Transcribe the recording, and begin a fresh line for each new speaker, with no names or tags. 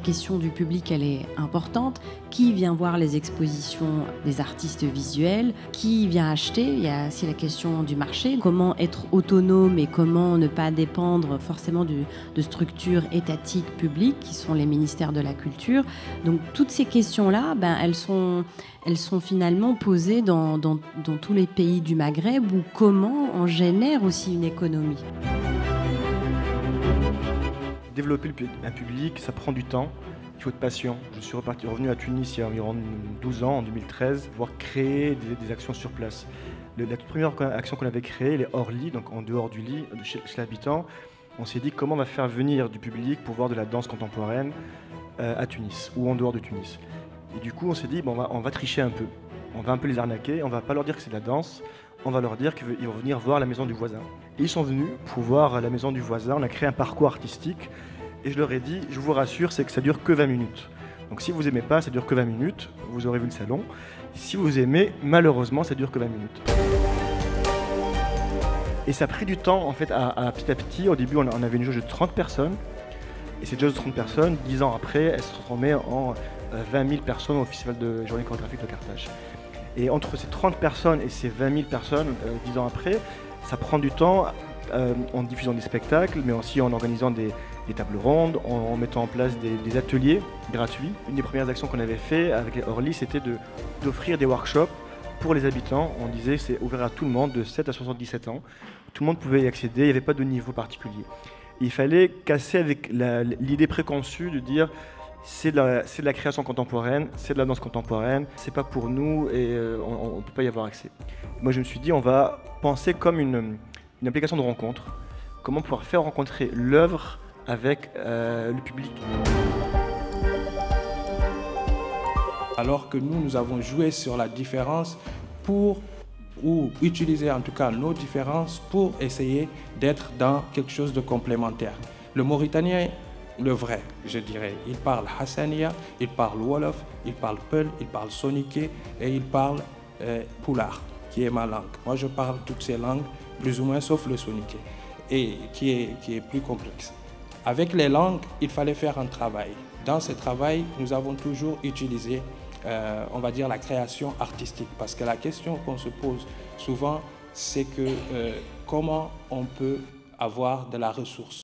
question du public, elle est importante. Qui vient voir les expositions des artistes visuels? Qui vient acheter? Il y a aussi la question du marché. Comment être autonome et comment ne pas dépendre forcément de structures étatiques publiques qui sont les ministères de la Culture. Donc toutes ces questions-là, elles sont finalement posées dans tous les pays du Maghreb, où comment on génère aussi une économie.
Développer un public, ça prend du temps, il faut de passion. Je suis revenu à Tunis il y a environ 12 ans, en 2013, pour créer des actions sur place. La toute première action qu'on avait créée, les hors-lit, donc en dehors du lit, chez l'habitant, on s'est dit comment on va faire venir du public pour voir de la danse contemporaine à Tunis ou en dehors de Tunis. Et du coup, on s'est dit, on va tricher un peu. On va un peu les arnaquer, on va pas leur dire que c'est de la danse, on va leur dire qu'ils vont venir voir la maison du voisin. Et ils sont venus pour voir la maison du voisin, on a créé un parcours artistique et je leur ai dit, je vous rassure, c'est que ça dure que 20 minutes. Donc si vous aimez pas, ça dure que 20 minutes, vous aurez vu le salon. Si vous aimez, malheureusement, ça dure que 20 minutes. Et ça a pris du temps, en fait, à petit à petit. Au début, on avait une jauge de 30 personnes. Et cette jauge de 30 personnes, 10 ans après, elle se transformait en 20 000 personnes au Festival de journée chorégraphique de Carthage. Et entre ces 30 personnes et ces 20 000 personnes, 10 ans après, ça prend du temps en diffusant des spectacles, mais aussi en organisant des tables rondes, en mettant en place des ateliers gratuits. Une des premières actions qu'on avait fait avec les Orly, c'était d'offrir des workshops pour les habitants. On disait c'est ouvert à tout le monde de 7 à 77 ans. Tout le monde pouvait y accéder, il n'y avait pas de niveau particulier. Et il fallait casser avec l'idée préconçue de dire c'est de la création contemporaine, c'est de la danse contemporaine, c'est pas pour nous et on ne peut pas y avoir accès. Moi je me suis dit on va penser comme une application de rencontre, comment pouvoir faire rencontrer l'œuvre avec le public.
Alors que nous avons joué sur la différence ou utiliser en tout cas nos différences pour essayer d'être dans quelque chose de complémentaire. Le Mauritanien, le vrai, je dirais, il parle Hassania, il parle Wolof, il parle Peul, il parle Soniké et il parle Pulaar, qui est ma langue. Moi je parle toutes ces langues, plus ou moins sauf le Soniké, et qui est plus complexe. Avec les langues, il fallait faire un travail. Dans ce travail, nous avons toujours utilisé on va dire la création artistique, parce que la question qu'on se pose souvent, c'est que comment on peut avoir de la ressource.